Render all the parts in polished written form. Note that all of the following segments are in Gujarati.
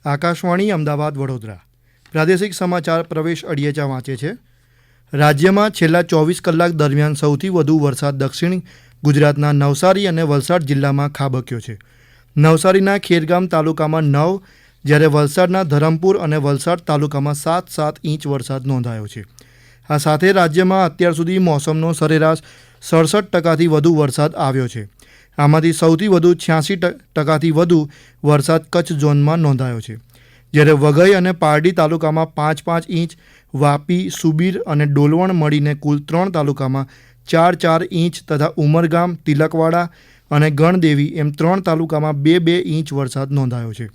આકાશવાણી અમદાવાદ વડોદરા પ્રાદેશિક સમાચાર પ્રવેશ અડિયેચા વાંચે છે। રાજ્યમાં છેલ્લા 24 કલાક દરમિયાન સૌથી વધુ વરસાદ દક્ષિણ ગુજરાતના નવસારી અને વલસાડ જિલ્લામાં ખાબક્યો છે। નવસારીના ખેરગામ તાલુકામાં 9 જ્યારે વલસાડના ધરમપુર અને વલસાડ તાલુકામાં 7 ઇંચ વરસાદ નોંધાયો છે। આ સાથે રાજ્યમાં અત્યાર સુધી મોસમનો સરેરાશ 67%થી વધુ વરસાદ આવ્યો છે। આમાંથી સૌથી વધુ 86%થી વધુ વરસાદ કચ્છ ઝોનમાં નોંધાયો છે, જ્યારે વઘઈ અને પારડી તાલુકામાં 5 ઇંચ, વાપી, સુબીર અને ડોલવણ મળીને કુલ 3 તાલુકામાં 4 ઇંચ તથા ઉમરગામ, તિલકવાડા અને ગણદેવી એમ 3 તાલુકામાં 2 ઇંચ વરસાદ નોંધાયો છે।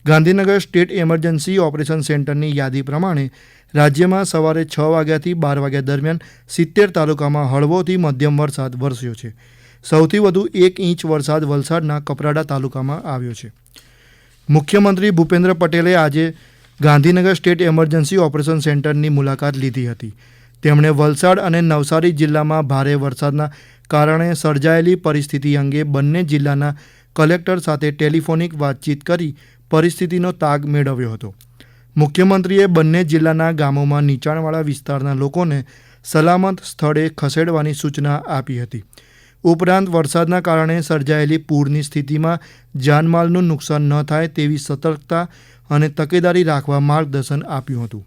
ગાંધીનગર સ્ટેટ એમરજન્સી ઓપરેશન સેન્ટરની યાદી પ્રમાણે રાજ્યમાં સવારે 6 વાગ્યાથી 12 વાગ્યા દરમિયાન 70 તાલુકામાં હળવોથી મધ્યમ વરસાદ વરસ્યો છે। સૌથી વધુ 1 ઇંચ વરસાદ વલસાડના કપરાડા તાલુકામાં આવ્યો છે। મુખ્યમંત્રી ભૂપેન્દ્ર પટેલે આજે ગાંધીનગર સ્ટેટ એમરજન્સી ઓપરેશન સેન્ટરની મુલાકાત લીધી હતી। તેમણે વલસાડ અને નવસારી જિલ્લામાં ભારે વરસાદના કારણે સર્જાયેલી પરિસ્થિતિ અંગે બંને જિલ્લાના કલેક્ટર સાથે ટેલિફોનિક વાતચીત કરી પરિસ્થિતિનો તાગ મેળવ્યો હતો। મુખ્યમંત્રીએ બંને જિલ્લાના ગામોમાં નીચાણવાળા વિસ્તારના લોકોને સલામત સ્થળે ખસેડવાની સૂચના આપી હતી। ઉપરાંત વરસાદના કારણે સર્જાયેલી પૂરની સ્થિતિમાં જાનમાલનું નુકસાન ન થાય તેવી સતર્કતા અને તકેદારી રાખવા માર્ગદર્શન આપ્યું હતું।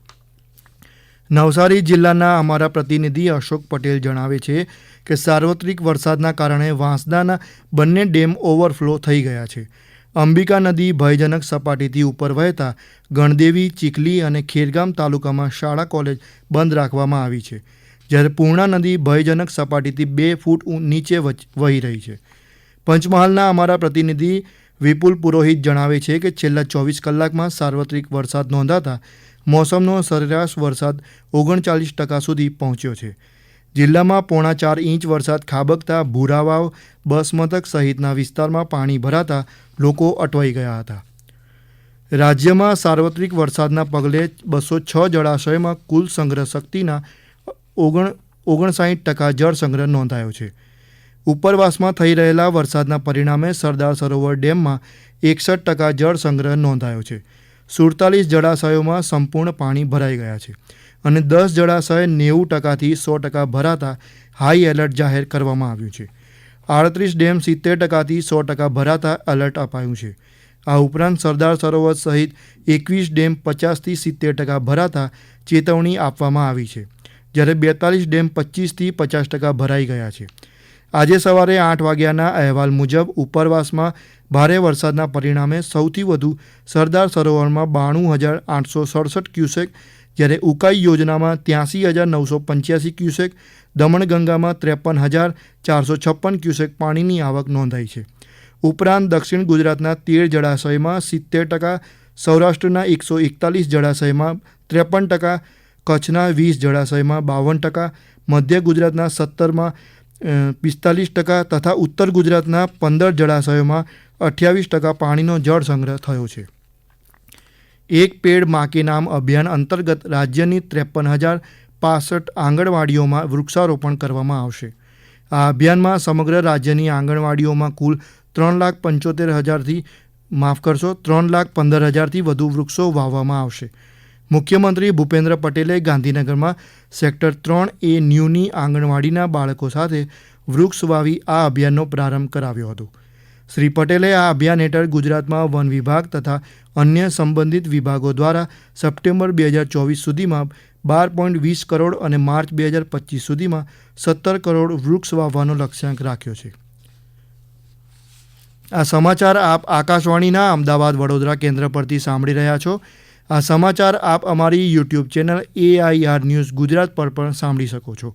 નવસારી જિલ્લાના અમારા પ્રતિનિધિ અશોક પટેલ જણાવે છે કે સાર્વત્રિક વરસાદના કારણે વાંસદાના બંને ડેમ ઓવરફ્લો થઈ ગયા છે। અંબિકા નદી ભયજનક સપાટીથી ઉપર વહેતા ગણદેવી, ચીખલી અને ખેરગામ તાલુકામાં શાળા કોલેજ બંધ રાખવામાં આવી છે, જ્યારે પૂર્ણા નદી ભયજનક સપાટીથી 2 ફૂટ નીચે વહી રહી છે। પંચમહાલના અમારા પ્રતિનિધિ વિપુલ પુરોહિત જણાવે છે કે છેલ્લા 24 કલાકમાં સાર્વત્રિક વરસાદ નોંધાતા મોસમનો સરેરાશ વરસાદ 39% સુધી પહોંચ્યો છે। જિલ્લામાં 4.5 ઇંચ વરસાદ ખાબકતા ભૂરાવાવ, બસ મથક સહિતના વિસ્તારમાં પાણી ભરાતા લોકો અટવાઈ ગયા હતા। રાજ્યમાં સાર્વત્રિક વરસાદના પગલે 206 જળાશયોમાં કુલ સંગ્રહ શક્તિના 59% જળ સંગ્રહ નોંધાયો છે। ઉપરવાસમાં થઈ રહેલા વરસાદના પરિણામે સરદાર સરોવર ડેમમાં 61% જળ સંગ્રહ નોંધાયો છે। 47 જળાશયોમાં સંપૂર્ણ પાણી ભરાઈ ગયા છે અને 10 જળાશય 90%થી 100% ભરાતા હાઈ એલર્ટ જાહેર કરવામાં આવ્યું છે। 38 ડેમ 70%થી 100% ભરાતા એલર્ટ અપાયું છે। આ ઉપરાંત સરદાર સરોવર સહિત 21 ડેમ 50થી 70% ભરાતા ચેતવણી આપવામાં આવી છે, જ્યારે 42 ડેમ 25થી 50% ભરાઈ ગયા છે। આજે સવારે 8 વાગ્યાના અહેવાલ મુજબ ઉપરવાસમાં ભારે વરસાદના પરિણામે સૌથી વધુ સરદાર સરોવરમાં 92,867 ક્યુસેક, જ્યારે ઉકાઈ યોજનામાં 83,985 ક્યુસેક, દમણગંગામાં 53,456 ક્યુસેક પાણીની આવક નોંધાઈ છે। ઉપરાંત દક્ષિણ ગુજરાતના 13 જળાશયમાં 70%, સૌરાષ્ટ્રના 141 જળાશયમાં 53%, કચ્છના 20 જળાશયમાં 52%, મધ્ય ગુજરાતના 17માં 45% તથા ઉત્તર ગુજરાતના 15 જળાશયોમાં 28% પાણીનો જળ સંગ્રહ થયો છે। એક પેડ માં કે નામ અભિયાન અંતર્ગત રાજ્યની 53,065 આંગણવાડીઓમાં વૃક્ષારોપણ કરવામાં આવશે। આ અભિયાનમાં સમગ્ર રાજ્યની આંગણવાડીઓમાં કુલ 3,15,000થી વધુ વૃક્ષો વાવવામાં આવશે। મુખ્યમંત્રી ભૂપેન્દ્ર પટેલે ગાંધીનગરમાં સેક્ટર 3A ન્યૂની આંગણવાડીના બાળકો સાથે વૃક્ષ વાવી આ અભિયાનનો પ્રારંભ કરાવ્યો હતો। શ્રી પટેલે આ અભિયાન હેઠળ ગુજરાતમાં વન વિભાગ તથા અન્ય સંબંધિત વિભાગો દ્વારા સપ્ટેમ્બર 2024 સુધીમાં 12.20 કરોડ અને માર્ચ 2025 સુધીમાં 17 કરોડ વૃક્ષ વાવવાનો લક્ષ્યાંક રાખ્યો છે। આ સમાચાર આપ આકાશવાણીના અમદાવાદ વડોદરા કેન્દ્ર પરથી સાંભળી રહ્યા છો। આ સમાચાર આપ અમારી YouTube channel AIR news Gujarat પર પણ સાંભળી શકો છો।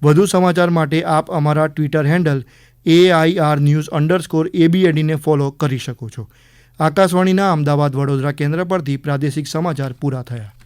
વધુ સમાચાર માટે આપ અમારા ટ્વિટર હેન્ડલ AIR_news_ABAD ને ફોલો કરી શકો છો। આકાશવાણીના અમદાવાદ વડોદરા કેન્દ્ર પરથી પ્રાદેશિક સમાચાર પૂરા થયા।